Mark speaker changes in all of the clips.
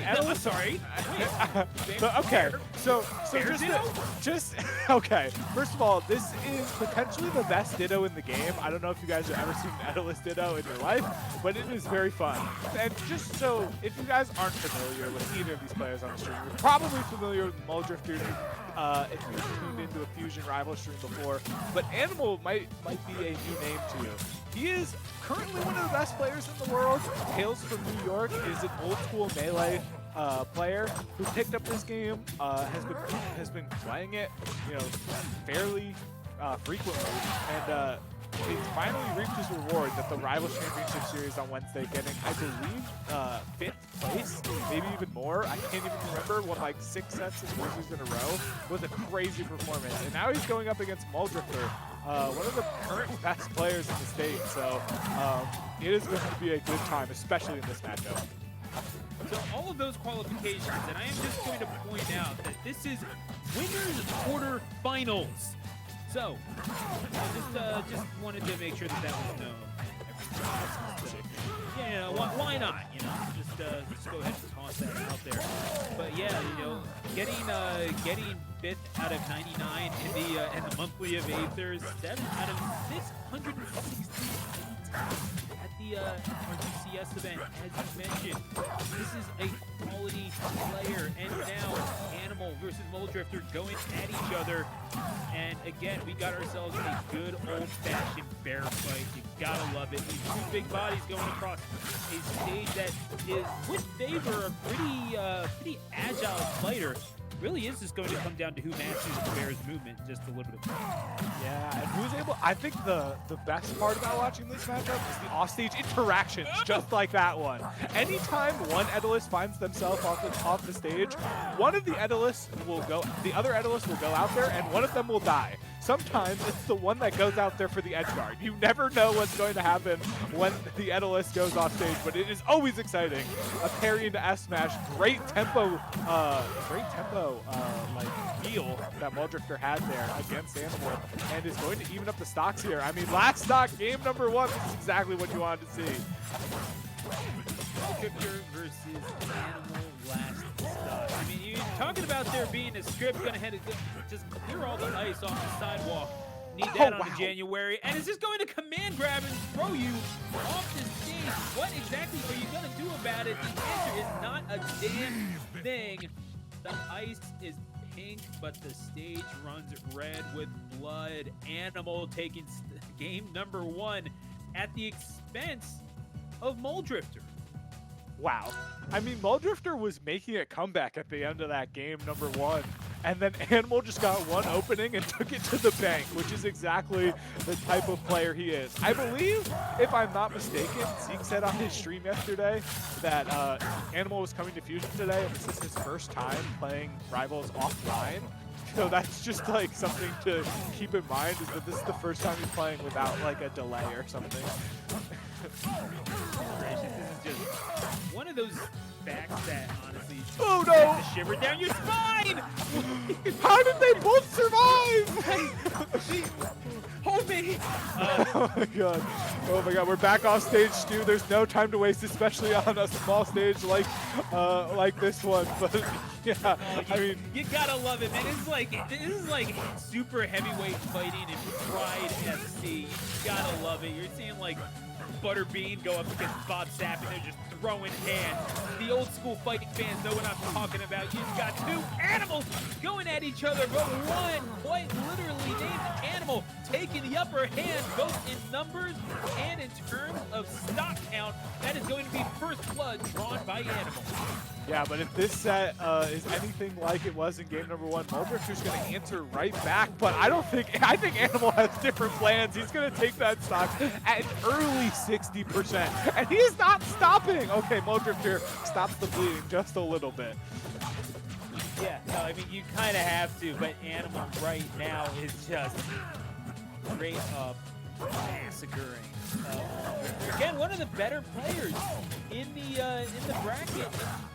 Speaker 1: And
Speaker 2: I'm sorry.
Speaker 1: okay, so just okay. First of all, this is potentially the best Ditto in the game. I don't know if you guys have ever seen Etalus Ditto in your life, but it is very fun. And just so, if you guys aren't familiar with either of these players on the stream, you're probably familiar with Mulldrifter if you've tuned into a Fusion rival stream before. But Animal might be a new name to you. He is currently one of the best players in the world. Hails from New York, is an old school melee player who picked up this game, has been playing it, you know, fairly frequently, and he finally reaped his reward at the Rivals Championship Series on Wednesday, getting, I believe, 5th place, maybe even more. I can't even remember. Won like 6 sets of losers in a row. Was a crazy performance, and now he's going up against Mulldrifter, one of the current best players in the state. So it is going to be a good time, especially in this matchup.
Speaker 2: So all of those qualifications, and I am just going to point out that this is winners quarterfinals. So I just wanted to make sure that was known. Yeah, why not? You know, just go ahead and toss that out there. But yeah, you know, getting 5th out of 99 in the monthly of Aethers, 7 out of 668 at the RTCS event, as you mentioned. This is a quality player, and now Animal versus Mulldrifter going at each other. And again, we got ourselves a good old-fashioned bear fight. You gotta love it. These two big bodies going across a stage that would favor a pretty agile fighter. Really is just going to come down to who matches the bear's movement just a little bit more.
Speaker 1: Yeah, and who's able, I think the best part about watching this matchup is the offstage interactions, just like that one. Anytime one Etalus finds themselves off the stage, one of the Etalus will go, the other Etalus will go out there, and one of them will die. Sometimes it's the one that goes out there for the edge guard. You never know what's going to happen when the Etalus goes off stage, but it is always exciting. A parry into S smash, great tempo like feel that Mulldrifter had there against Animal, and is going to even up the stocks here. I mean, last stock, game number 1, this is exactly what you wanted to see.
Speaker 2: Mulldrifter versus Animal last stock. I mean, you're talking about there being a script going to just clear all the ice off the sidewalk. Need that on January, and it's just going to command grab and throw you off the stage. What exactly are you going to do about it? The answer is not a damn thing. The ice is pink, but the stage runs red with blood. Animal taking game number 1 at the expense of Mulldrifter.
Speaker 1: Wow. I mean, Mulldrifter was making a comeback at the end of that game number 1. And then Animal just got one opening and took it to the bank, which is exactly the type of player he is. I believe, if I'm not mistaken, Zeke said on his stream yesterday that Animal was coming to Fusion today, and this is his first time playing Rivals offline. So that's just like something to keep in mind, is that this is the first time he's playing without like a delay or something.
Speaker 2: This is just one of those facts that honestly
Speaker 1: oh no!
Speaker 2: The shiver down your spine!
Speaker 1: How did they both survive?
Speaker 2: Hold me!
Speaker 1: Oh my god. Oh my god, we're back off stage, Stu. There's no time to waste, especially on a small stage like this one. But yeah, I mean,
Speaker 2: you gotta love it, man. This is like super heavyweight fighting in Pride FC. You gotta love it. You're seeing like Butterbean go up against Bbatts, and they're just throwing hands. The old school fighting fans know what I'm talking about. You've got two animals going at each other, but one quite literally named Animal taking the upper hand, both in numbers and in terms of stock count. That is going to be first blood drawn by Animal.
Speaker 1: Yeah, but if this set is anything like it was in game number 1, Mulldrifter's going to answer right back. But I think Animal has different plans. He's going to take that stock at an early 60%, and he is not stopping. Okay, Mulldrifter stops the bleeding just a little bit.
Speaker 2: Yeah, no, I mean, you kind of have to, but Animal right now is just straight up massacring. Again, one of the better players in the bracket.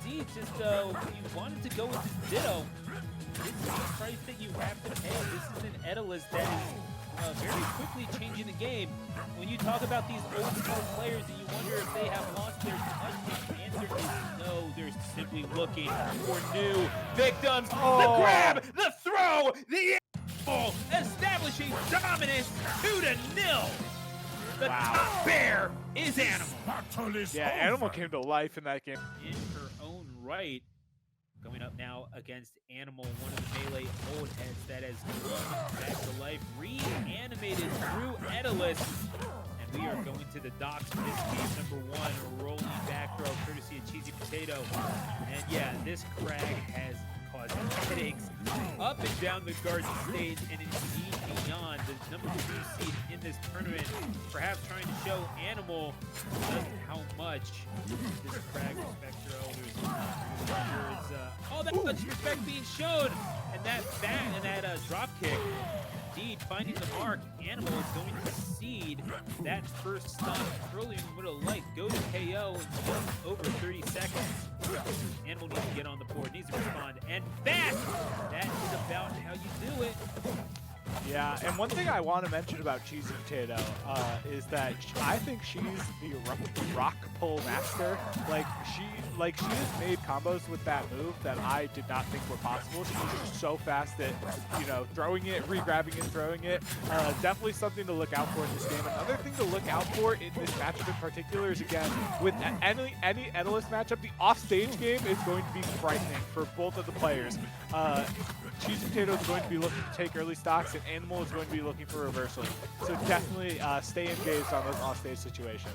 Speaker 2: Indeed, just when you wanted to go with this Ditto, this is the price that you have to pay. This is an Etalus that is very quickly changing the game. When you talk about these old school players and you wonder if they have lost their touch, the answer is no. There's simply looking for new victims.
Speaker 1: Oh.
Speaker 2: The grab, the throw, the animal establishing dominance 2-0. The top bear is Animal.
Speaker 1: Yeah, Animal came to life in that game.
Speaker 2: In her own right. Going up now against Animal, one of the Melee old heads that has come back to life, reanimated through Etalus. And we are going to the docks for this game number 1, a rolling back throw courtesy of Cheesypotato. And yeah, this Kragg has caused headaches up and down the garden stage and indeed beyond. The number 2 seed in this tournament, perhaps trying to show Animal just how much this Kragg respect throw. There's all that much respect being shown, and that drop kick. Indeed, finding the mark, Animal is going to seed that first stock early in the middle of light, go to KO in just over 30 seconds. Animal needs to get on the board, needs to respond, and fast! That is about how you do it.
Speaker 1: Yeah, and one thing I want to mention about Cheesypotato is that I think she's the rock pull master. She has made combos with that move that I did not think were possible. She's just so fast at, throwing it, re-grabbing it, throwing it. Definitely something to look out for in this game. Another thing to look out for in this matchup in particular is, again, with any Etalus matchup, the offstage game is going to be frightening for both of the players. Cheesypotato is going to be looking to take early stocks, and Animal is going to be looking for reversals. So definitely stay engaged on those offstage situations.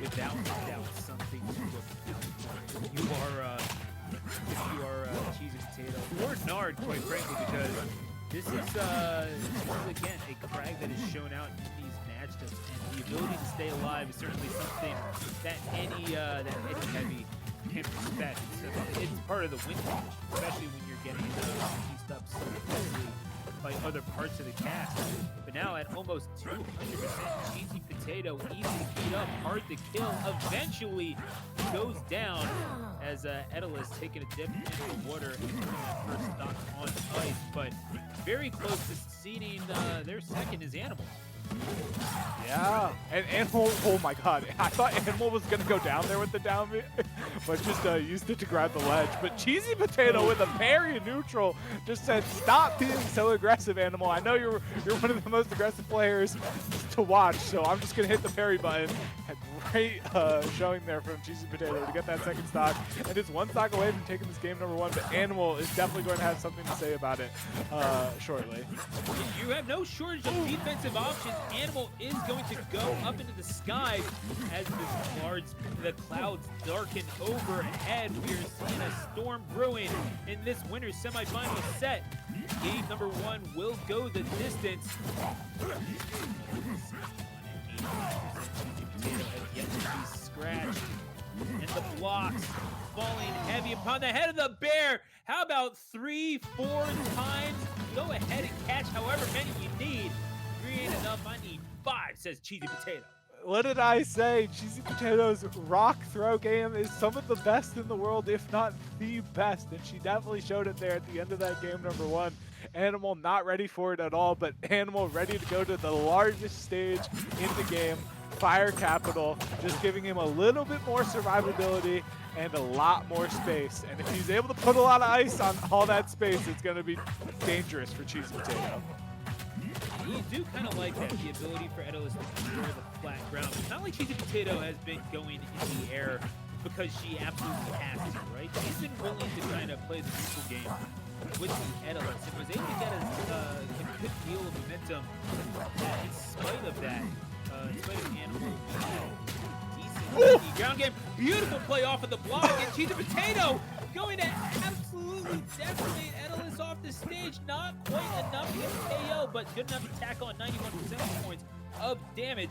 Speaker 2: Without doubt, something to look out for. If you are Cheesypotato or Nard, quite frankly, because this is again a Kragg that is shown out in these matchups, and the ability to stay alive is certainly something that any heavy can respect. So it's part of the win condition, especially when you're getting pieced up so quickly by other parts of the cast. But now at almost 200%, Cheesypotato, easy to beat up, hard to kill, eventually goes down as Etalus taking a dip into the water and putting that first stock on ice. But very close to seeding their second is Animal.
Speaker 1: Yeah, and Animal, oh my god, I thought Animal was going to go down there with the down B, but just used it to grab the ledge. But Cheesypotato with a parry in neutral just said, stop being so aggressive, Animal. I know you're one of the most aggressive players to watch, so I'm just going to hit the parry button. And great showing there from Cheesypotato to get that second stock. And it's 1 stock away from taking this game number 1, but Animal is definitely going to have something to say about it shortly.
Speaker 2: You have no shortage of defensive options. Animal is going to go up into the sky as the clouds darken overhead. We are seeing a storm brewing in this winner's semifinal set. Game number 1 will go the distance. Has yet to be scratched, and the blocks falling heavy upon the head of the bear. How about 3-4 times? Go ahead and catch however many you need. 3 ain't enough, I need 5, says Cheesypotato.
Speaker 1: What did I say? Cheesypotato's rock throw game is some of the best in the world, if not the best, and she definitely showed it there at the end of that game number 1. Animal not ready for it at all, but Animal ready to go to the largest stage in the game, Fire Capital, just giving him a little bit more survivability and a lot more space. And if he's able to put a lot of ice on all that space, it's going to be dangerous for Cheesypotato.
Speaker 2: You do kind of like that, the ability for Etalus to control the flat ground. It's not like Cheesypotato has been going in the air because she absolutely has to, right? She's been willing to kind of play the neutral game with the Etalus and was able to get a good deal of momentum. In spite of that, in spite of Animal, decent ground game. Beautiful play off of the block, and Cheesypotato going to absolutely decimate Etalus off the stage. Not quite enough to get the KO, but good enough to tack on 91 percentage points of damage.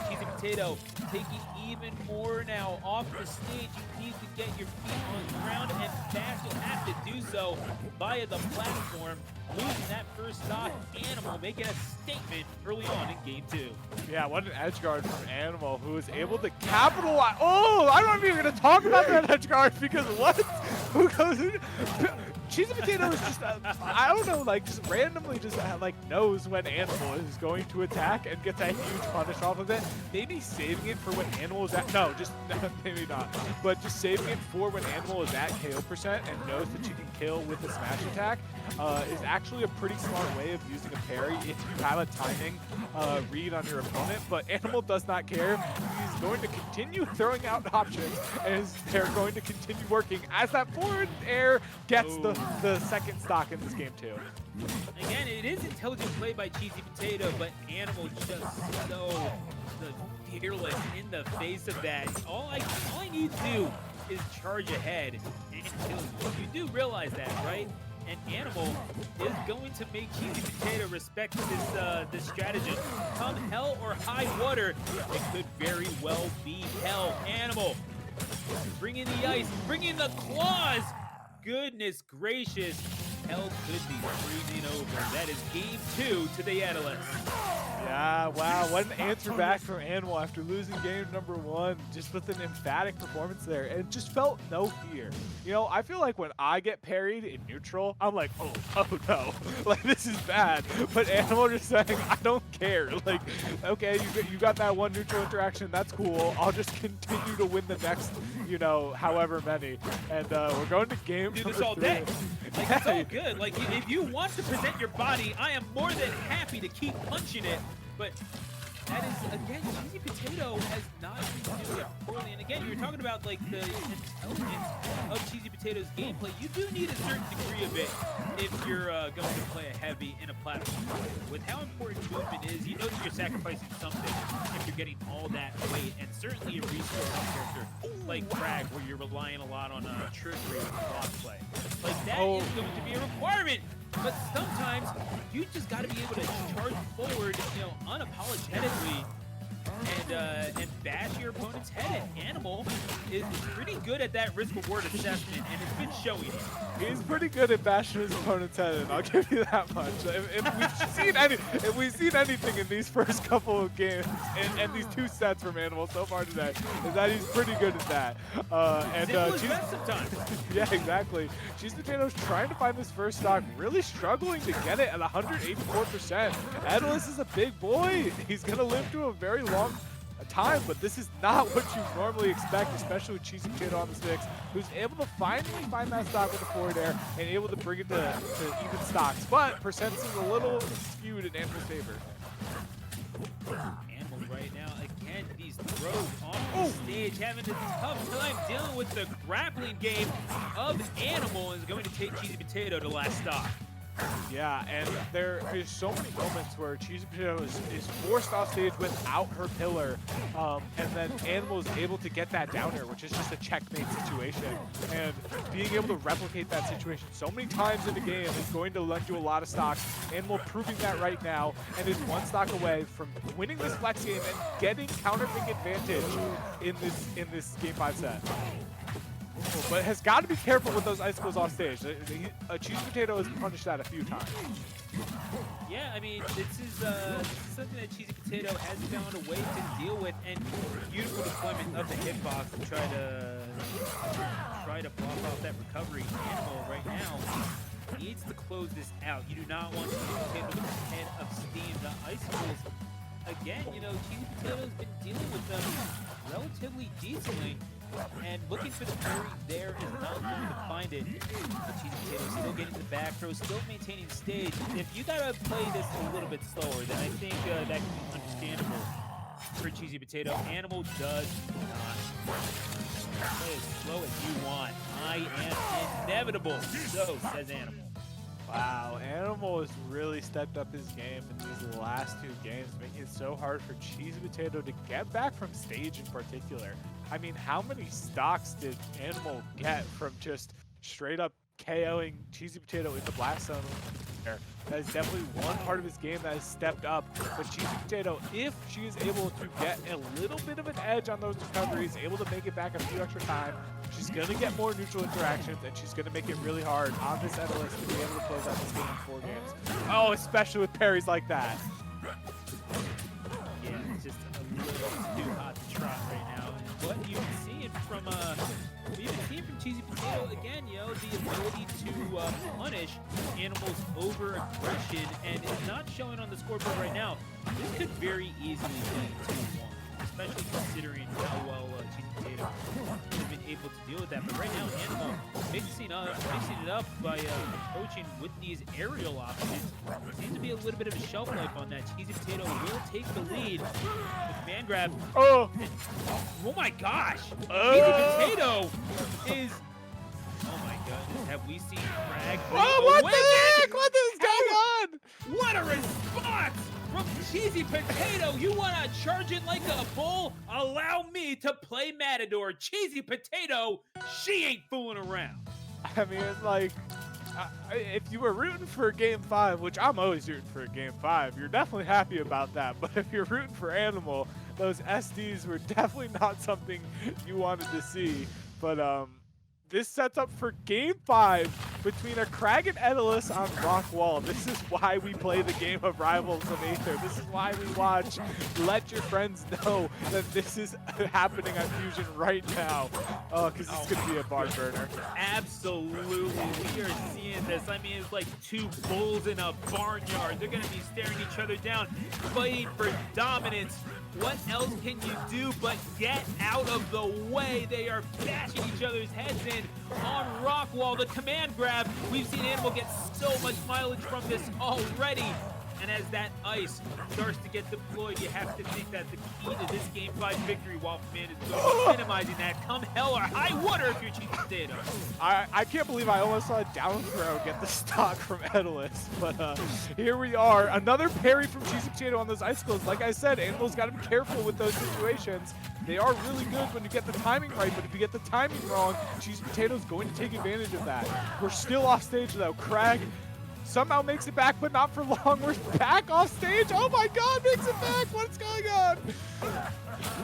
Speaker 2: Cheesypotato taking even more now off the stage. You need to get your feet on the ground, and fast you'll have to do so via the platform. Losing that first stock, Animal making a statement early on in game 2.
Speaker 1: Yeah, what an edge guard from Animal who was able to capitalize. Oh, I'm not even going to talk about that edge guard because what? Who goes in? Cheesypotato is just, I don't know, like just randomly just like knows when Animal is going to attack and gets a huge punish off of it. Maybe saving it for when Animal is at, no, just maybe not, but just saving it for when Animal is at KO percent and knows that she can kill with the smash attack is actually a pretty smart way of using a parry if you have a timing read on your opponent. But Animal does not care. He's going to continue throwing out options, and they're going to continue working as that forward air gets the second stock in this game too.
Speaker 2: Again, it is intelligent play by Cheesypotato, but Animal just so fearless in the face of that. All I need to do is charge ahead and kill you. You do realize that, right? And Animal is going to make Cheesypotato respect this stratagem. Come hell or high water, it could very well be hell. Animal, bring in the ice, bring in the claws. Goodness gracious, hell could be freezing over. That is game 2 to the Etalus.
Speaker 1: Yeah, wow, what an answer back from Animal after losing game number 1, just with an emphatic performance there, and just felt no fear. You know, I feel like when I get parried in neutral, I'm like, oh no, like this is bad. But Animal just saying, I don't care. Like, okay, you got that one neutral interaction, that's cool. I'll just continue to win the next, you know, however many. And we're going to game
Speaker 2: Do
Speaker 1: number
Speaker 2: this all
Speaker 1: 3.
Speaker 2: day. Like, it's all good. Like, if you want to present your body, I am more than happy to keep punching it. But that is, again, Cheesypotato has not been doing it poorly. And again, you're talking about like the intelligence of Cheesypotato's gameplay. You do need a certain degree of it if you're going to play a heavy in a platform. With how important movement is, you know that you're sacrificing something if you're getting all that weight. And certainly a resource character like Kragg, where you're relying a lot on trickery and block play. Like that is going to be a requirement. But sometimes you just got to be able to charge forward, you know, unapologetically and bash your opponent's head in. Animal is pretty good at that risk-reward assessment, and it's been showing it.
Speaker 1: He's pretty good at bashing his opponent's head in, I'll give you that much. If we've seen anything in these first couple of games, and these 2 sets from Animal so far today, is that he's pretty good at that.
Speaker 2: Sometimes.
Speaker 1: Yeah, exactly. Cheesepotato's trying to find this first stock, really struggling to get it at 184%. Etalus is a big boy. He's going to live to a very long time, but this is not what you normally expect, especially with Cheesypotato on the sticks, who's able to finally find that stock with the forward air and able to bring it to even stocks. But percents is a little skewed in Animal's favor.
Speaker 2: Animal right now, again, these throws off the stage, having a tough time dealing with the grappling game of Animal, is going to take Cheesypotato to last stock.
Speaker 1: Yeah, and there is so many moments where Cheesypotato is forced off stage without her pillar, and then Animal is able to get that down air, which is just a checkmate situation. And being able to replicate that situation so many times in the game is going to lend you a lot of stocks. Animal proving that right now, and is 1 stock away from winning this flex game and getting counter pick advantage in this game 5 set. But has got to be careful with those icicles off stage. Cheesypotato has punished that a few times.
Speaker 2: Yeah, I mean, this is something that Cheesypotato has found a way to deal with, and beautiful deployment of the hitbox to try to block off that recovery. Animal right now needs to close this out. You do not want Cheesypotato with a head of steam. The icicles, again, you know, Cheesypotato's been dealing with them relatively decently. And looking for the parry there is not going to find it. Cheesypotato still getting the back throw, still maintaining stage. If you gotta play this a little bit slower, then I think that can be understandable for Cheesypotato. Animal does not play as slow as you want. I am inevitable, so says Animal.
Speaker 1: Wow, Animal has really stepped up his game in these last 2 games, making it so hard for Cheesypotato to get back from stage in particular. I mean, how many stocks did Animal get from just straight up KOing Cheesypotato in the blast zone there? That is definitely one part of his game that has stepped up. But Cheesypotato, if she is able to get a little bit of an edge on those recoveries, able to make it back a few extra time, she's going to get more neutral interactions, and she's going to make it really hard on this Etalus to be able to close out this game in 4 games. Oh, especially with parries like that.
Speaker 2: Yeah, it's just a little too hot to trot right now. And what you've been seeing from Cheesypotato, again, you know, the ability to punish Animal's over-aggression, and it's not showing on the scoreboard right now. This could very easily be 2-1, especially considering how well Cheesypotato has been able to deal with that. But right now, Animal mixing it up by approaching with these aerial options. Seems to be a little bit of a shelf life on that. Cheesypotato will take the lead. The command grab.
Speaker 1: Oh!
Speaker 2: Oh my gosh! Cheesypotato is. Oh my goodness! Have we seen Kragg?
Speaker 1: Oh, what the heck? What is going on?
Speaker 2: What a response from Cheesypotato! You wanna charge it like a bull? Allow me to play Matador. Cheesypotato, she ain't fooling around.
Speaker 1: I mean, it's like, if you were rooting for Game 5, which I'm always rooting for Game 5, you're definitely happy about that. But if you're rooting for Animal, those SDs were definitely not something you wanted to see. But this sets up for Game 5 between a Kragg and Etalus on Rock Wall. This is why we play the game of Rivals of Aether. This is why we watch. Let your friends know that this is happening on Fusion right now. Oh, because it's going to be a barn burner.
Speaker 2: Absolutely. We are seeing this. I mean, it's like two bulls in a barnyard. They're going to be staring each other down, fighting for dominance. What else can you do but get out of the way? They are bashing each other's heads in on Rockwall. The command grab. We've seen Animal get so much mileage from this already. And as that ice starts to get deployed, you have to think that the key to this Game 5 victory, Wolfman, is going to be minimizing that. Come hell or high water if you're Cheesypotato.
Speaker 1: I can't believe I almost saw a down throw get the stock from Etalus. But here we are. Another parry from Cheesypotato on those icicles. Like I said, Animal's got to be careful with those situations. They are really good when you get the timing right, but if you get the timing wrong, Cheesipotato's going to take advantage of that. We're still off stage though. Kragg somehow makes it back, but not for long. We're back off stage. Oh my God, makes it back. What's going on?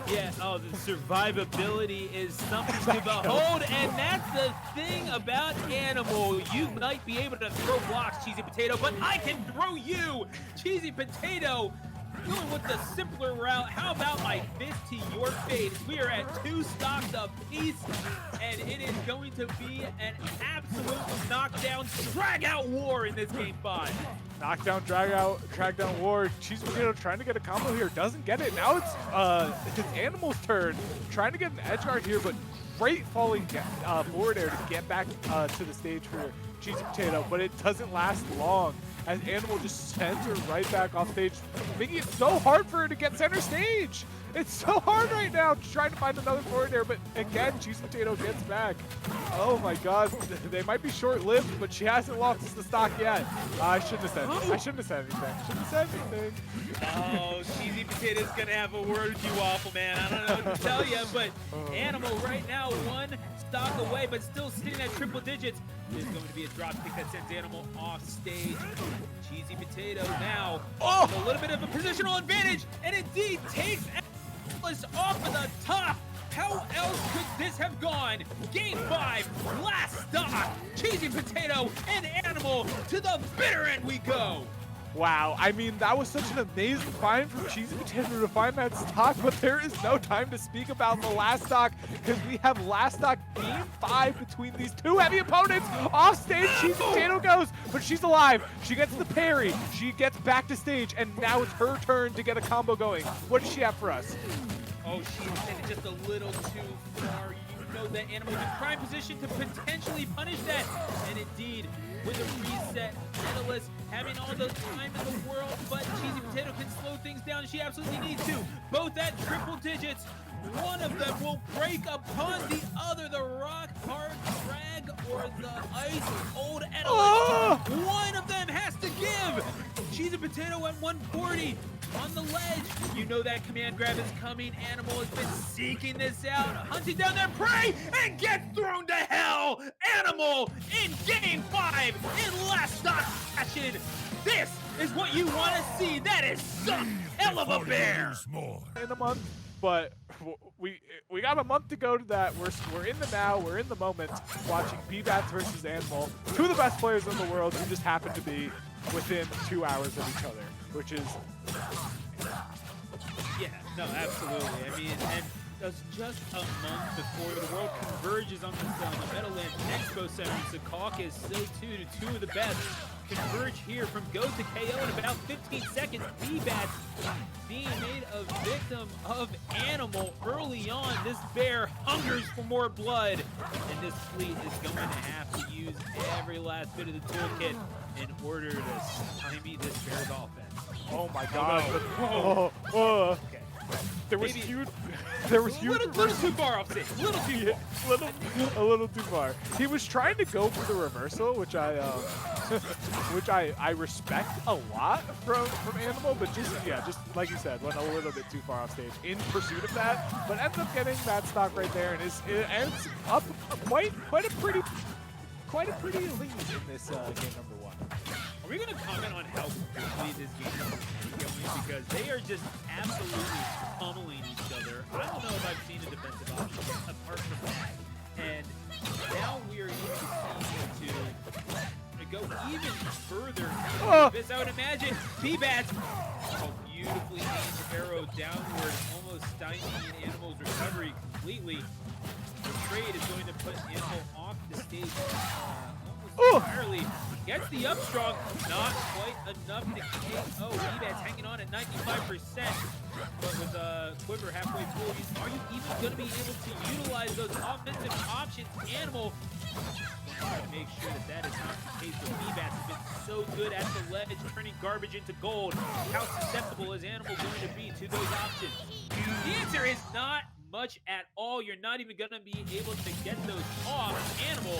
Speaker 2: Yeah, oh, the survivability is something to behold, and that's the thing about Animal. You might be able to throw blocks, Cheesypotato, but I can throw you, Cheesypotato. Going with the simpler route. How about my fist to your face? We are at 2 stocks apiece, and it is going to be an absolute knockdown, drag-out war in this Game 5.
Speaker 1: Knockdown, drag out, drag down war. Cheesypotato trying to get a combo here, doesn't get it. Now it's Animal's turn, trying to get an edge guard here, but great falling forward air to get back to the stage for Cheesypotato, but it doesn't last long as Animal just sends her right back off stage, making it so hard for her to get center stage. It's so hard right now trying to find another forward air, but again, Cheesypotato gets back. Oh my God, they might be short-lived, but she hasn't lost the stock yet. I shouldn't have said anything. Shouldn't have said anything.
Speaker 2: Oh, Cheesipotato's gonna have a word with you, Waffle Man. I don't know what to tell you, but Animal right now 1 stock away, but still sitting at triple digits. There's going to be a drop kick that sends Animal off stage. Cheesypotato now with a little bit of a positional advantage, and indeed takes Etalus off of the top. How else could this have gone? Game 5, last stop. Cheesypotato and Animal to the bitter end we go.
Speaker 1: Wow, I mean, that was such an amazing find from Cheesypotato to find that stock, but there is no time to speak about the last stock because we have last stock Game 5 between these 2 heavy opponents. Off stage, Cheesypotato goes, but she's alive. She gets the parry. She gets back to stage, and now it's her turn to get a combo going. What does she have for us?
Speaker 2: Oh, she extended just a little too far. You know that Animal is in prime position to potentially punish that. And indeed, with a reset, Etalus having all the time in the world, but Cheesypotato can slow things down. She absolutely needs to. Both at triple digits. One of them will break upon the other. The rock hard Kragg or the ice old Etalus. One of them has to give. Cheesypotato at 140 on the ledge. You know that command grab is coming. Animal has been seeking this out, hunting down their prey, and gets thrown to hell. Animal in Game 5 in last stop fashion. This is what you want to see. That is some hell of a bear.
Speaker 1: In a month, but we got a month to go to that. We're in the now. We're in the moment, watching Bbatts versus Animal, 2 of the best players in the world who just happen to be within 2 hours of each other, which is
Speaker 2: yeah, no, absolutely. I mean, and just a month before the world converges on the Meadowlands Expo Center in Secaucus, so too do two of the best converge here from go to KO in about 15 seconds. Bbatts being made a victim of Animal early on. This bear hungers for more blood, and this fleet is going to have to use every last bit of the toolkit in order to stymie this bear's offense.
Speaker 1: Oh my god.
Speaker 2: Okay.
Speaker 1: There was
Speaker 2: Maybe-
Speaker 1: huge
Speaker 2: A little too far off stage. A little too far.
Speaker 1: a little too far. He was trying to go for the reversal, which I respect a lot from Animal, but just like you said, went a little bit too far off stage in pursuit of that, but ends up getting that stock right there, and it ends up quite a pretty lead in this game number 1.
Speaker 2: Are we going to comment on how quickly this game is going? Because they are just absolutely pummeling each other. I don't know if I've seen a defensive option apart from that. And now we are even seeing to go even further into this. I would imagine Bbatts, beautifully aimed arrow downward, almost stymieing Animal's recovery completely. The trade is going to put Animal off the stage almost entirely. Gets the up strong, not quite enough to KO. Bbatts hanging on at 95%, but with a quiver halfway full, are you even going to be able to utilize those offensive options? Animal to make sure that is not the case with Bbatts. Has been so good at the ledge, turning garbage into gold. How susceptible is Animal going to be to those options? The answer is not much at all. You're not even going to be able to get those off. Animal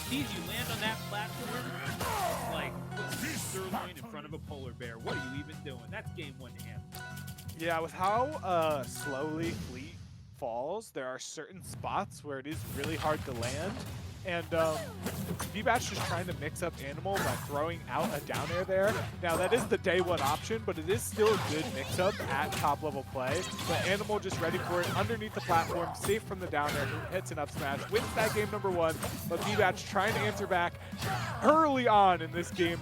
Speaker 2: sees you land on that platform like sirloin in front of a polar bear. What are you even doing? That's game 1 to him.
Speaker 1: Yeah, with how slowly Fleet falls, there are certain spots where it is really hard to land. And Bbatts just trying to mix up Animal by throwing out a down air there. Now, that is the day 1 option, but it is still a good mix-up at top-level play. But Animal just ready for it underneath the platform, safe from the down air, hits an up smash, wins that game number 1. But Bbatts trying to answer back early on in this game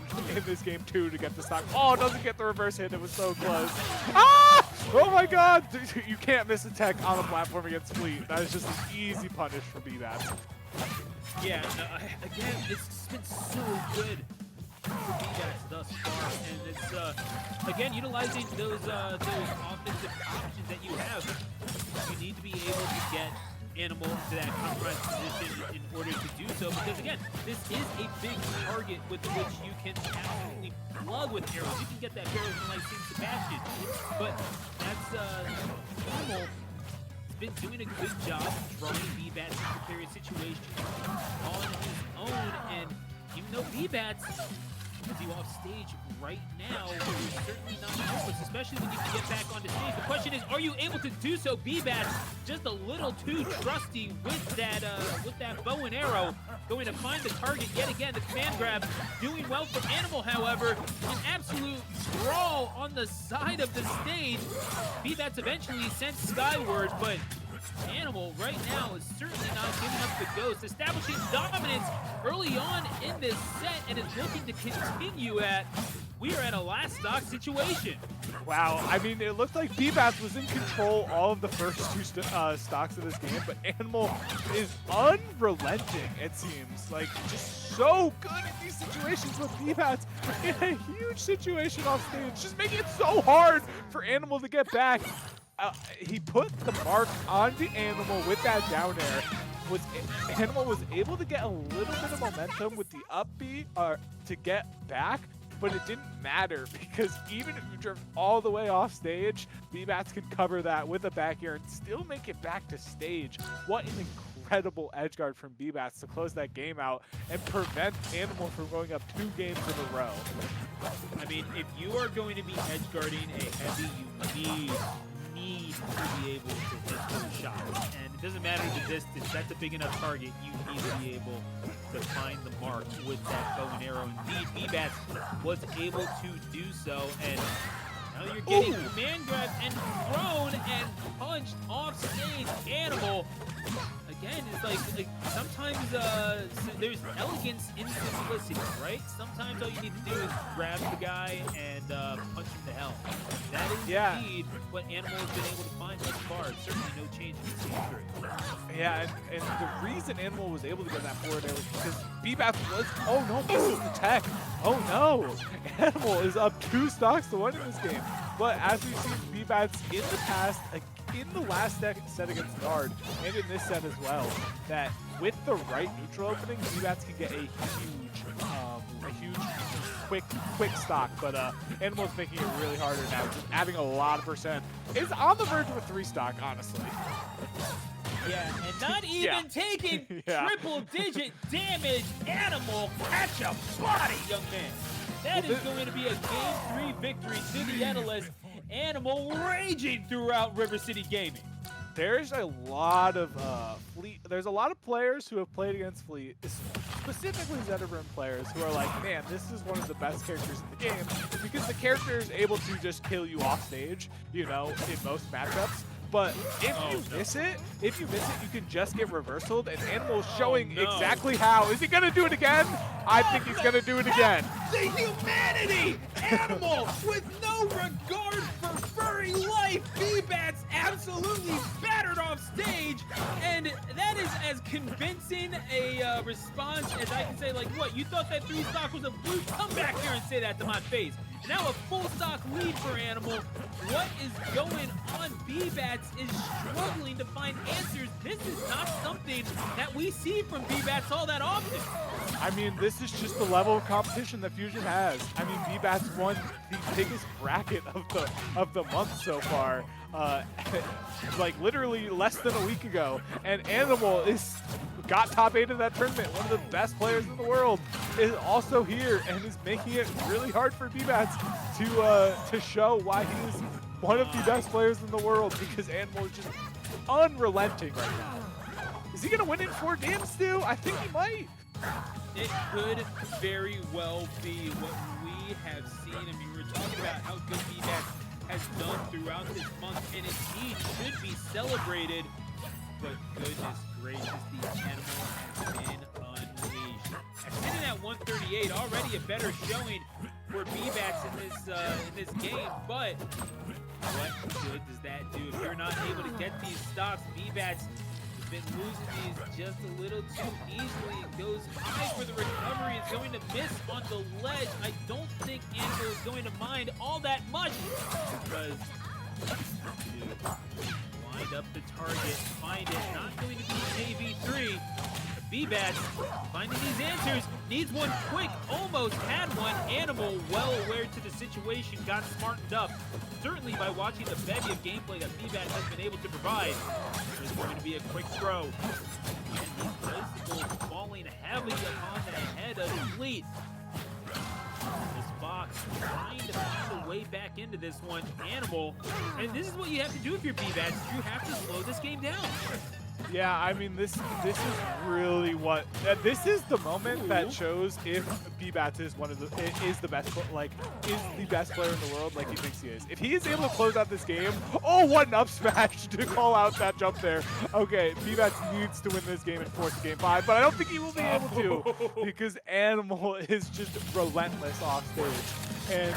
Speaker 1: 2 to get the stock. Oh, doesn't get the reverse hit. It was so close. Ah! Oh my god! You can't miss a tech on a platform against Fleet. That is just an easy punish for Bbatts.
Speaker 2: Yeah, no, again, it's been so good for Bbatts thus far, and it's again utilizing those offensive options that you have. You need to be able to get Animal to that compromised position in order to do so, because again, this is a big target with which you can absolutely plug with arrows. You can get that barrel like St. Sebastian, but that's Animal been doing a good job drawing Bbatts into precarious situations on his own, and even though Bbatts has you off stage right now, you're certainly not hopeless, especially when you can get back onto stage. The question is, are you able to do so? Bbatts just a little too trusty with that bow and arrow, going to find the target yet again. The command grab doing well for Animal, however, an absolute brawl on the side of the stage. Bbatts eventually sent skyward, but Animal right now is certainly not giving up the ghost, establishing dominance early on in this set, and is looking to continue at. We are at a last stock situation.
Speaker 1: Wow, I mean, it looked like Bbatts was in control all of the first 2 stocks of this game, but Animal is unrelenting, it seems. Like, just so good in these situations with Bbatts in a huge situation off stage, just making it so hard for Animal to get back. He put the mark on the Animal with that down air. Animal was able to get a little bit of momentum with the upbeat to get back, but it didn't matter because even if you drift all the way off stage, Bbatts can cover that with a back air and still make it back to stage. What an incredible edge guard from Bbatts to close that game out and prevent Animal from going up 2 games in a row.
Speaker 2: I mean, if you are going to be edge guarding a heavy, you need to be able to hit those shots. And it doesn't matter the distance, that's a big enough target. You need to be able to find the mark with that bow and arrow. Indeed, Bbatts was able to do so, and now you're getting command grabbed and thrown and punched off stage. Animal, again, it's like sometimes there's elegance in simplicity, right? Sometimes all you need to do is grab the guy and punch him to hell. That is indeed what Animal has been able to find thus far. Certainly no change in this history.
Speaker 1: Yeah, and the reason Animal was able to get that forward there was because Bbatts was, oh no, misses the tech. Oh no, Animal is up 2 stocks to 1 in this game. But as we've seen Bbatts in the past, in the last set against Nard, and in this set as well, that with the right neutral opening, Bbatts can get a huge quick stock. But Animal's making it really harder now, just adding a lot of percent. Is on the verge of a 3 stock, honestly.
Speaker 2: Yeah, and not even taking triple-digit damage. Animal, catch a body, young man. That is going to be a Game 3 victory to the Etalus. Animal raging throughout River City Gaming.
Speaker 1: There's a lot of there's a lot of players who have played against Fleet, specifically Zetterburn players, who are like, man, this is one of the best characters in the game because the character is able to just kill you off stage, you know, in most matchups. But if you miss it, you can just get reversaled, and Animal's showing exactly how. Is he gonna do it again? I think he's gonna do it again.
Speaker 2: The humanity! Animal with no regard for furry life. Bbatts absolutely battered off stage, and that is as convincing a response as I can say. Like, what? You thought that 3 stock was a fluke? Come back here and say that to my face. Now a full stock lead for Animal. What is going on? Bbatts is struggling to find answers. This is not something that we see from Bbatts all that often.
Speaker 1: I mean, this is just the level of competition that Fusion has. I mean, Bbatts won the biggest bracket of the month so far, like literally less than a week ago, and Animal got top 8 in that tournament. One of the best players in the world is also here and is making it really hard for Bbatts to show why he is one of the best players in the world, because Animal is just unrelenting right now. Is he gonna win in 4 games, Stu? I think he might.
Speaker 2: It could very well be what we have seen. I mean, we're talking about how good Bbatts has done throughout this month, and indeed should be celebrated. But goodness gracious, the Animal has been unleashed. Sitting at 138, already a better showing for Bbatts in this game. But what good does that do if you're not able to get these stocks? Bbatts has been losing these just a little too easily. It goes high for the recovery. It's going to miss on the ledge. I don't think Animal is going to mind all that much because wind up the target, find it, not going to be AV3. Bbatts finding these answers, needs one quick, almost had one. Animal well aware to the situation, got smartened up, certainly by watching the bevy of gameplay that Bbatts has been able to provide. There's going to be a quick throw. And these bicycles falling heavily upon the head of Fleet. This Fox trying to find a way back into this one. Animal, and this is what you have to do if you're Bbatts. You have to slow this game down.
Speaker 1: Yeah, I mean, this is really what this is the moment that shows if Bbatts is the best player in the world like he thinks he is. If he is able to close out this game, what an up smash to call out that jump there. Okay, Bbatts needs to win this game and force Game 5, but I don't think he will be able to because Animal is just relentless off stage. And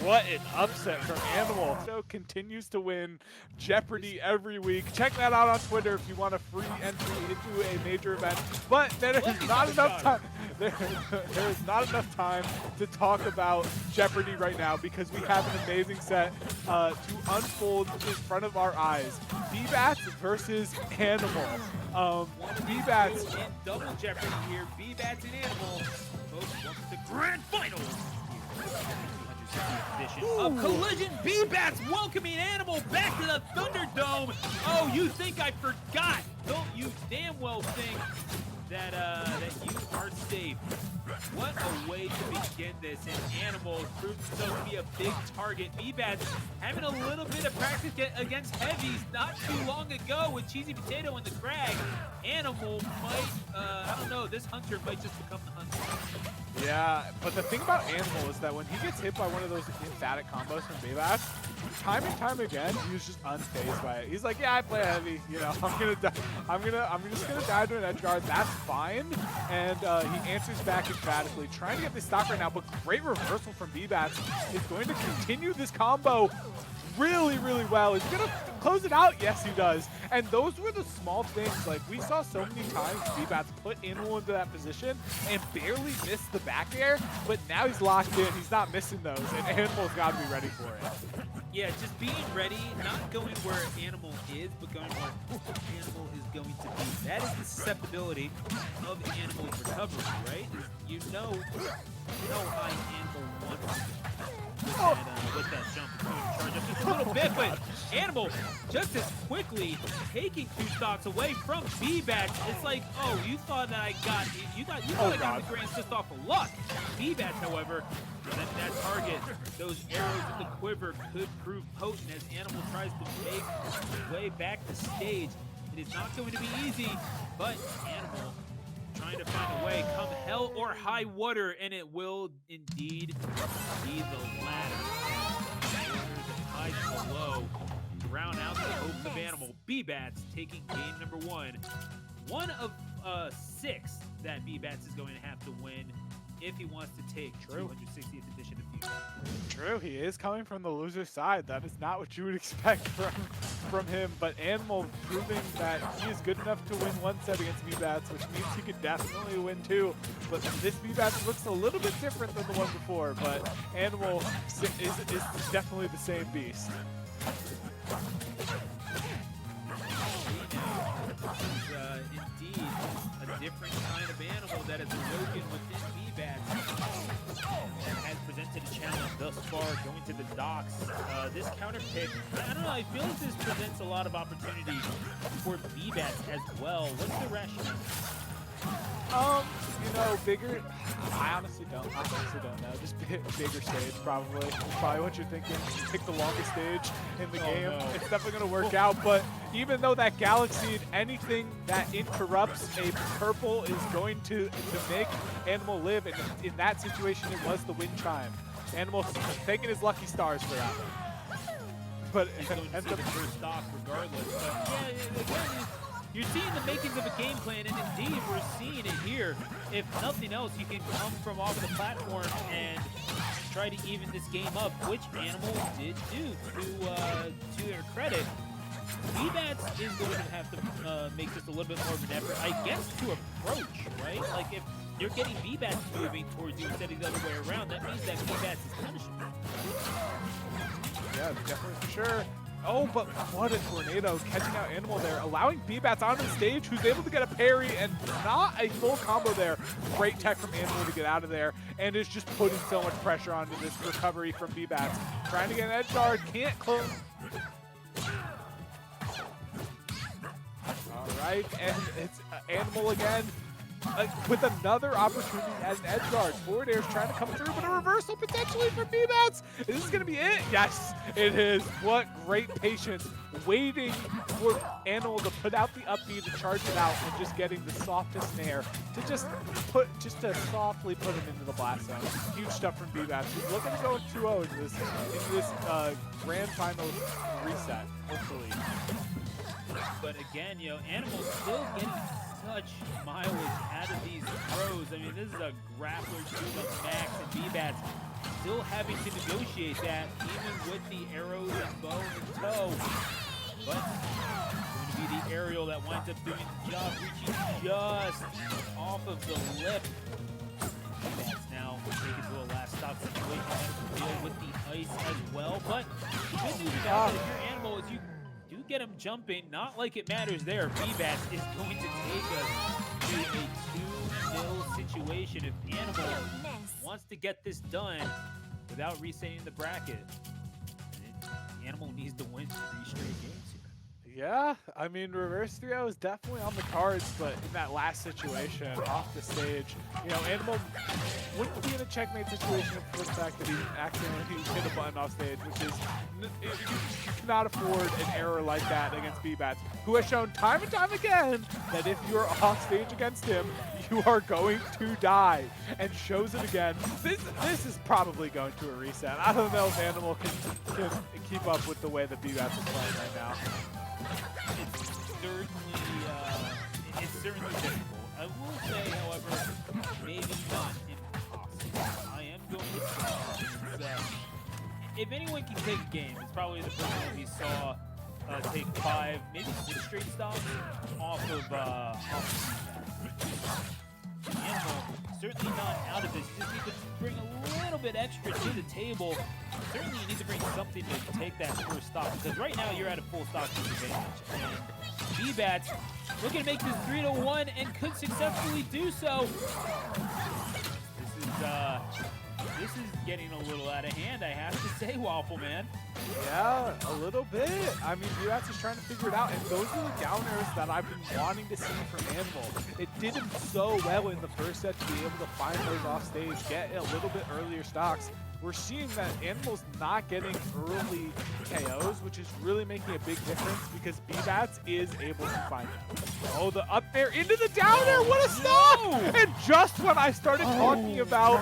Speaker 1: what an upset from Animal. So continues to win Jeopardy every week. Check that out on Twitter if you want a free entry into a major event. But there is not enough time. There is not enough time to talk about Jeopardy right now because we have an amazing set to unfold in front of our eyes. Bbatts versus Animal. Bbatts
Speaker 2: in double Jeopardy here. Bbatts and Animal both want the grand finals. Of Collision, Bbatts welcoming Animal back to the Thunderdome. Oh, you think I forgot? Don't you damn well think that you are safe. What a way to begin this, and Animal proved himself to be a big target. Bbatts having a little bit of practice against heavies not too long ago with Cheesypotato and the Kragg. Animal might, I don't know, this hunter might just become the hunter.
Speaker 1: Yeah, but the thing about Animal is that when he gets hit by one of those emphatic combos from Bbatts, time and time again, he was just unfazed by it. He's like, yeah, I play heavy. You know, I'm gonna die. I'm just gonna die to an edge guard. That's fine. And he answers back emphatically, trying to get this stock right now. But great reversal from Bbatts is going to continue this combo really, really well. Is he gonna close it out? Yes, he does. And those were the small things. Like, we saw so many times Bbatts put Animal into that position and barely missed the back air, but now he's locked in. He's not missing those, and Animal's got to be ready for it.
Speaker 2: Yeah, just being ready, not going where Animal is, but going where Animal is going to be. That is the susceptibility of Animal's recovery, right? You know how Animal wants to with that jump. Charge up just a little bit, but Animal just as quickly taking 2 stocks away from Bbatts. It's like, oh, you thought that I got I got the grants just off of luck. Bbatts, however, that target, those arrows in the quiver could prove potent as Animal tries to make his way back to stage. It is not going to be easy, but Animal trying to find a way, come hell or high water, and it will indeed be the latter. The highs below drown out the hopes of Animal. Bbatts taking game number 1. 1 of 6 that Bbatts is going to have to win if he wants to take 260th edition of Fusion.
Speaker 1: True, he is coming from the loser side. That is not what you would expect from him, but Animal proving that he is good enough to win 1 set against Bbatts, which means he could definitely win 2. But this Bbatts looks a little bit different than the one before, but Animal is definitely the same beast.
Speaker 2: Indeed a different kind of Animal that is awoken within Bbatts and has presented a challenge thus far going to the docks. This counter pick, I don't know, I feel like this presents a lot of opportunity for Bbatts as well. What's the rationale?
Speaker 1: You know, bigger. I honestly don't know. Just bigger stage, probably. That's probably what you're thinking. Just pick the longest stage in the game. No. It's definitely going to work out. But even though that Galaxy, anything that interrupts a purple is going to make Animal live. And in that situation, it was the wind chime. Animal taking his lucky stars for that. But
Speaker 2: he's going to see the first stock regardless. But yeah, again, you're seeing the makings of a game plan, and indeed we're seeing it here. If nothing else, you can come from off of the platform and try to even this game up, which Animal did do to their credit. Bbatts is going to have to make just a little bit more of an effort, I guess, to approach, right? Like, if you're getting Bbatts moving towards you instead of the other way around, that means that Bbatts is punishing.
Speaker 1: Yeah, definitely for sure. Oh, but what a tornado catching out Animal there, allowing Bbatts onto the stage, who's able to get a parry and not a full combo there. Great tech from Animal to get out of there, and is just putting so much pressure onto this recovery from Bbatts. Trying to get an edge guard, can't close. All right, and it's Animal again. With another opportunity as an edge guard. Forward air is trying to come through, but a reversal potentially from Bbatts. Is this going to be it? Yes, it is. What great patience, waiting for Animal to put out the up B to charge it out, and just getting the softest snare to just softly put him into the blast zone. Huge stuff from Bbatts. He's looking to go 2-0 into this grand final reset, hopefully.
Speaker 2: But again, you know, Animal's still getting such mileage out of these throws. I mean, this is a grappler to the max, and Bbatts still having to negotiate that, even with the arrows and bow and toe. But it's going to be the aerial that winds up doing the job, reaching just off of the lip. Bbatts now taken to a last stop situation, has to deal with the ice as well. But the good news about it, if you're Animal, is you do get him jumping, not like it matters there. Bbatts is going to take us to a 2-0 situation if Animal wants to get this done without resetting the bracket. Animal needs to win 3 straight games here.
Speaker 1: Yeah, I mean, reverse 3-0 is definitely on the cards, but in that last situation, off the stage, you know, Animal wouldn't be in a checkmate situation for the fact that he accidentally hit a button off stage, which is, you cannot afford an error like that against Bbatts, who has shown time and time again that if you're off stage against him, you are going to die, and shows it again. This is probably going to a reset. I don't know if Animal can keep up with the way that Bbatts is playing right now.
Speaker 2: It's certainly difficult. I will say, however, maybe not impossible. I am going to say that if anyone can take a game, it's probably the person that we saw take 5, maybe 6 straight stops off of Animal. Certainly not out of this. You just need to bring a little bit extra to the table. Certainly you need to bring something to take that first stop, because right now you're at a full stop disadvantage. And Bbatts looking to make this 3-1 and could successfully do so. This is getting a little out of hand, I have to say, Waffle Man.
Speaker 1: Yeah, a little bit. I mean, Bbatts is trying to figure it out, and those are the downers that I've been wanting to see from Animal. It did him so well in the first set to be able to find those off stage, get a little bit earlier stocks. We're seeing that Animal's not getting early KOs, which is really making a big difference because Bbatts is able to find them. Oh, the up there into the downer, what a stock! No! And just when I started talking about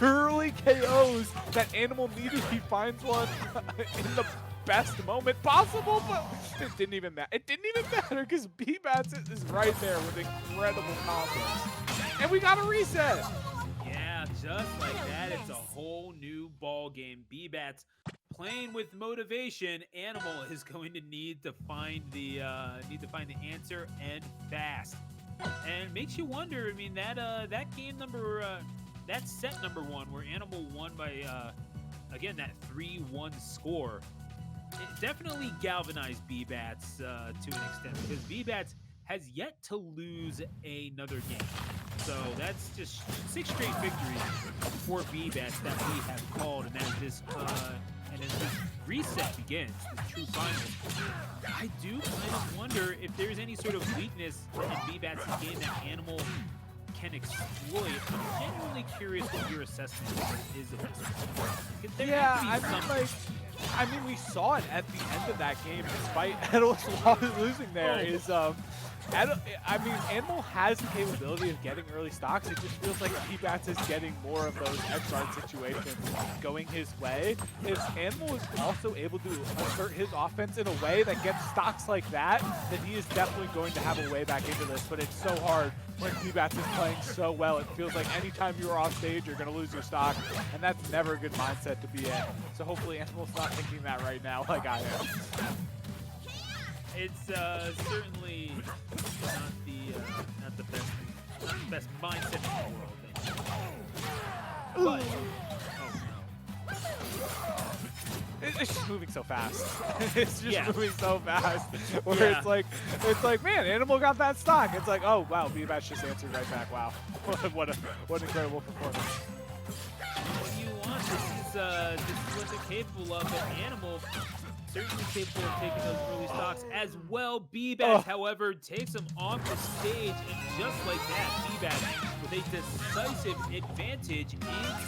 Speaker 1: early KOs that Animal needed, he finds one in the best moment possible, but it didn't even matter. It didn't even matter because Bbatts is right there with incredible confidence. And we got a reset!
Speaker 2: Yeah, just like that, it's a whole new ball game. Bbatts playing with motivation. Animal is going to need to find the answer, and fast. And makes you wonder. I mean, that game number, that set number 1, where Animal won by again that 3-1 score, it definitely galvanized Bbatts to an extent, because Bbatts has yet to lose another game. So that's just 6 straight victories for Bbatts that we have called, and as this reset begins, this true finals, I do kind of wonder if there's any sort of weakness in Bbatts' game that Animal can exploit. I'm genuinely curious what your assessment is of this.
Speaker 1: Yeah, I mean, we saw it at the end of that game, despite Etalus losing there. I mean, Animal has the capability of getting early stocks. It just feels like Bbatts is getting more of those edge-guard situations going his way. If Animal is also able to assert his offense in a way that gets stocks like that, then he is definitely going to have a way back into this. But it's so hard when Bbatts is playing so well. It feels like anytime you are off stage, you're going to lose your stock, and that's never a good mindset to be in. So hopefully Animal's not thinking that right now like I am.
Speaker 2: It's certainly not the best mindset in the world. But
Speaker 1: it's just moving so fast. It's just moving so fast. Where it's like, man, Animal got that stock. It's like, oh wow, Bbatts just answered right back. Wow, what an incredible performance.
Speaker 2: What you want? This is what they're capable of. But Animal certainly capable of taking those early stocks as well. Bbatts, however, takes him off the stage, and just like that, Bbatts with a decisive advantage in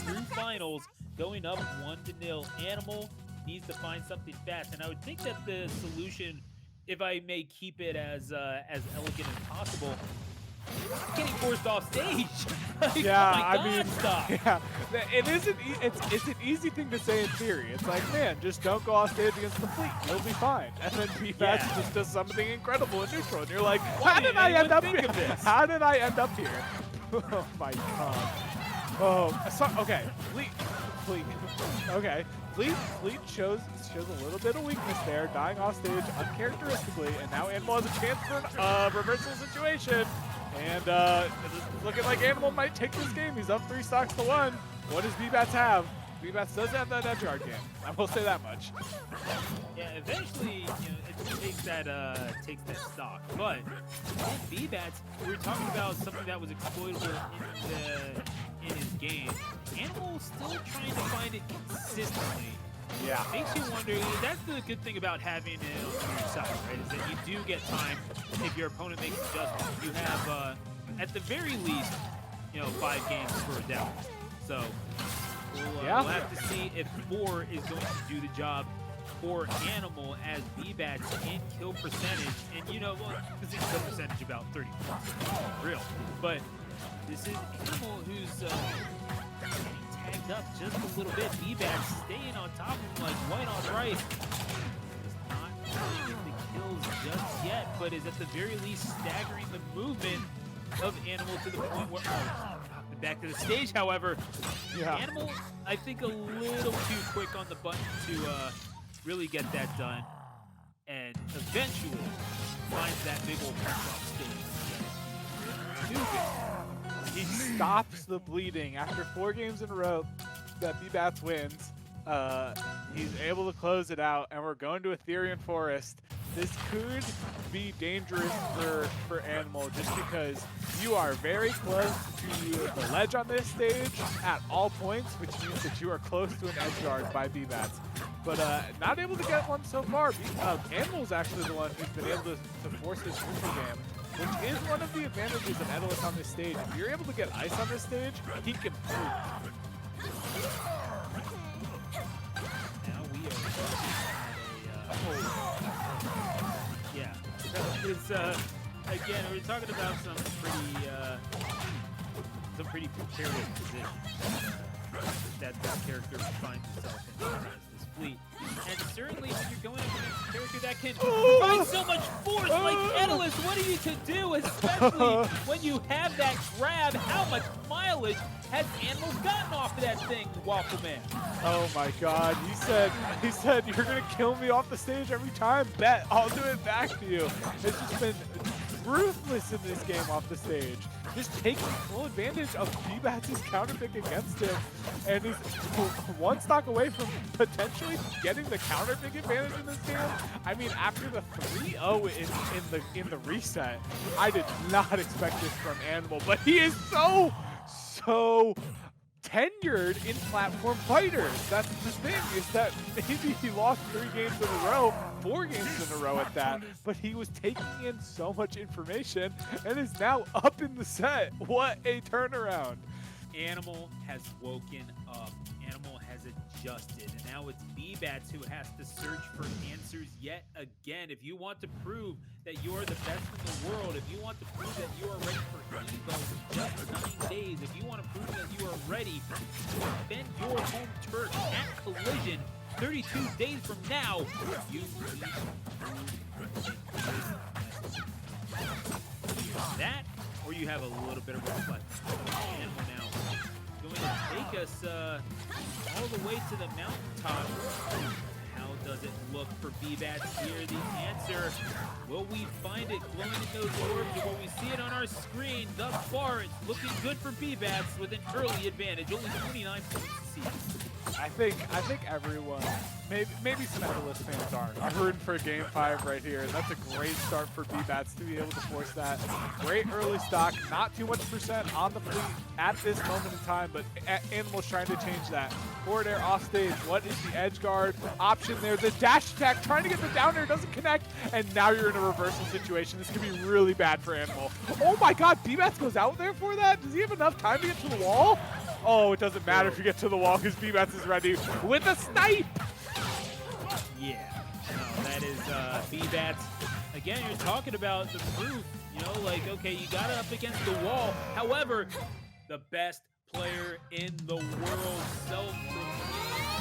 Speaker 2: true finals, going up 1-0. Animal needs to find something fast, and I would think that the solution, if I may keep it as elegant as possible, getting forced off stage.
Speaker 1: It's an easy thing to say in theory. It's like, man, just don't go off stage against the fleet. You'll be fine. And then Bbatts just does something incredible in neutral, and you're like, how did I end up here? How did I end up here? Oh my god. Oh, okay. Fleet. Okay. Fleet shows a little bit of weakness there, dying off stage uncharacteristically, and now Animal has a chance for a reversal situation. And it's looking like Animal might take this game. He's up 3 stocks to 1. What does Bbatts have? Bbatts does have that edge guard game. I will say that much.
Speaker 2: Yeah, eventually, it takes that stock. But Bbatts, we were talking about something that was exploitable in his game. Animal still trying to find it consistently.
Speaker 1: Yeah.
Speaker 2: Makes you wonder. That's the good thing about having it on your side, right? Is that you do get time if your opponent makes adjustments. You have, at the very least, 5 games for a down. So we'll have to see if 4 is going to do the job for Animal as Bbatts in kill percentage. And this is kill percentage about 30%. Real. But this is Animal who's getting tagged up just a little bit. Bbatts staying on top of him like white on rice. Is not getting the kills just yet, but is at the very least staggering the movement of Animal to the point where back to the stage. However, Animal, I think, a little too quick on the button to really get that done, and eventually finds that big old punch off stage.
Speaker 1: He stops the bleeding after 4 games in a row that Bbatts wins. He's able to close it out, and we're going to Ethereum Forest. This could be dangerous for Animal just because you are very close to the ledge on this stage at all points, which means that you are close to an edge guard by Bbatts. But not able to get one so far. Animal's actually the one who's been able to force this neutral game, which is one of the advantages of Etalus on this stage. If you're able to get ice on this stage, he can move.
Speaker 2: Now we are yeah. It's again, we're talking about some pretty precarious positions that character finds himself in this fleet. And certainly when you're going up against a character that can provide so much force like Etalus, what are you to do, especially when you have that grab? How much mileage has Animal gotten off of that thing, Waffle Man?
Speaker 1: Oh my god, he said you're gonna kill me off the stage every time. Bet, I'll do it back to you. It's just been ruthless in this game off the stage. Just taking full advantage of Bbatts' counter pick against him, and he's one stock away from potentially getting the counter pick advantage in this game. I mean, after the 3-0 in the reset, I did not expect this from Animal, but he is so tenured in platform fighters. That's the thing, is that maybe he lost 3 games in a row, 4 games in a row at that, but he was taking in so much information and is now up in the set. What a turnaround.
Speaker 2: Animal has woken up. Animal has adjusted, and now it's Bbatts who has to search for answers yet again. If you want to prove that you're the best in the world, if you want to prove that you are ready for Evo in just 9 days, if you want to prove that you are ready to defend your home turf at Collision 32 days from now, you need to prove that, or you have a little bit of reflection. Animal now going to take us all the way to the mountaintop. How does it look for Bbatts here? The answer, will we find it glowing in those orbs, or will we see it on our screen? Thus far, it's looking good for Bbatts with an early advantage, only 29 points to see.
Speaker 1: I think everyone, maybe some Etalus fans are rooting for Game 5 right here. That's a great start for Bbatts to be able to force that. Great early stock, not too much percent on the fleet at this moment in time, but Animal's trying to change that. Forward air off stage, what is the edge guard option there? The dash attack, trying to get the down air, doesn't connect, and now you're in a reversal situation. This could be really bad for Animal. Oh my god, Bbatts goes out there for that? Does he have enough time to get to the wall? Oh, it doesn't matter if you get to the wall because Bbatts is ready with a snipe.
Speaker 2: Yeah, no, that is Bbatts. Again, you're talking about the proof, like, okay, you got it up against the wall. However, the best player in the world self-proclaimed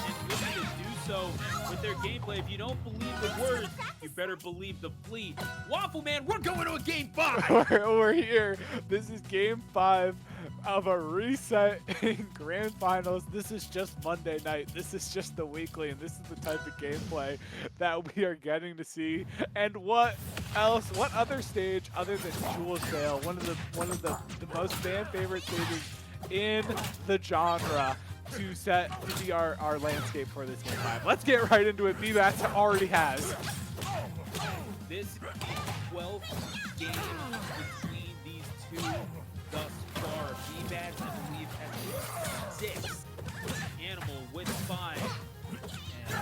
Speaker 2: and willing to do so with their gameplay. If you don't believe the words, you better believe the fleet. Waffle Man, we're going to a Game 5.
Speaker 1: We're here. This is Game 5 of a reset in Grand Finals. This is just Monday night. This is just the weekly, and this is the type of gameplay that we are getting to see. And what else? What other stage other than Jewel's Veil, one of the most fan favorite stages in the genre, to be our landscape for this Game 5. Let's get right into it. Bbatts already has.
Speaker 2: This is 12 games between these two thus far. Bbatts, I believe, has 6. Animal with 5. And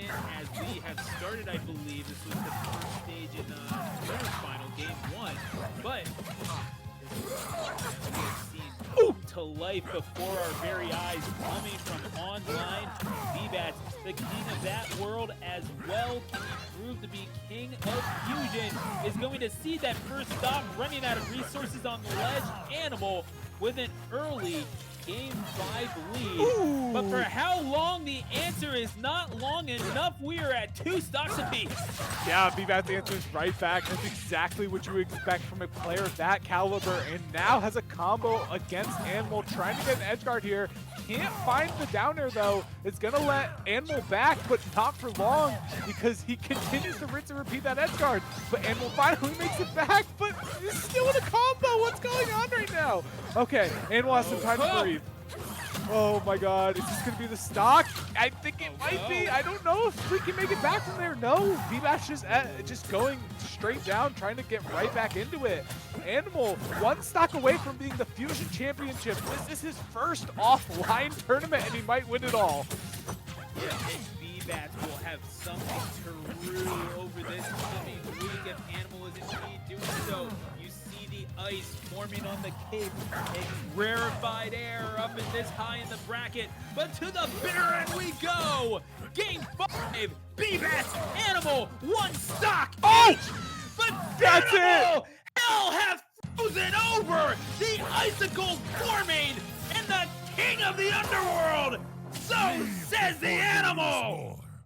Speaker 2: in as we have started, I believe. This was the first stage in the quarterfinal, game 1. But we have seen come to life before our very eyes, coming from online. Bbatts, the king of that world as well. Can he prove to be king of fusion? Is going to see that first stop, running out of resources on the ledge. Animal with an early Game 5 lead.
Speaker 1: Ooh.
Speaker 2: But for how long? The answer is not long enough. We are at 2 stocks apiece.
Speaker 1: Yeah, Bbatts answers right back. That's exactly what you would expect from a player of that caliber, and now has a combo against Animal, trying to get an edge guard here. Can't find the down air though. It's gonna let Animal back, but not for long, because he continues to rinse and repeat that edge guard. But Animal finally makes it back, but he's still in a combo. What's going on right now? Okay, Animal has some time to breathe. Oh my god, is this gonna be the stock? I think it might be. I don't know if we can make it back from there. No, Bbatts just going straight down, trying to get right back into it. Animal, 1 stock away from being the Fusion Championship. This is his first offline tournament, and he might win it all.
Speaker 2: Yeah, and Bbatts will have something to rue over this coming week if Animal is indeed doing so. You see the ice forming on the cape, and rarefied air up in this high in the bracket. But to the bitter end we go. Game 5, Bbatts, Animal, 1 stock.
Speaker 1: Oh!
Speaker 2: But
Speaker 1: That's
Speaker 2: Animal, hell have frozen over. The icicle forming, and the king of the underworld. So says the Animal.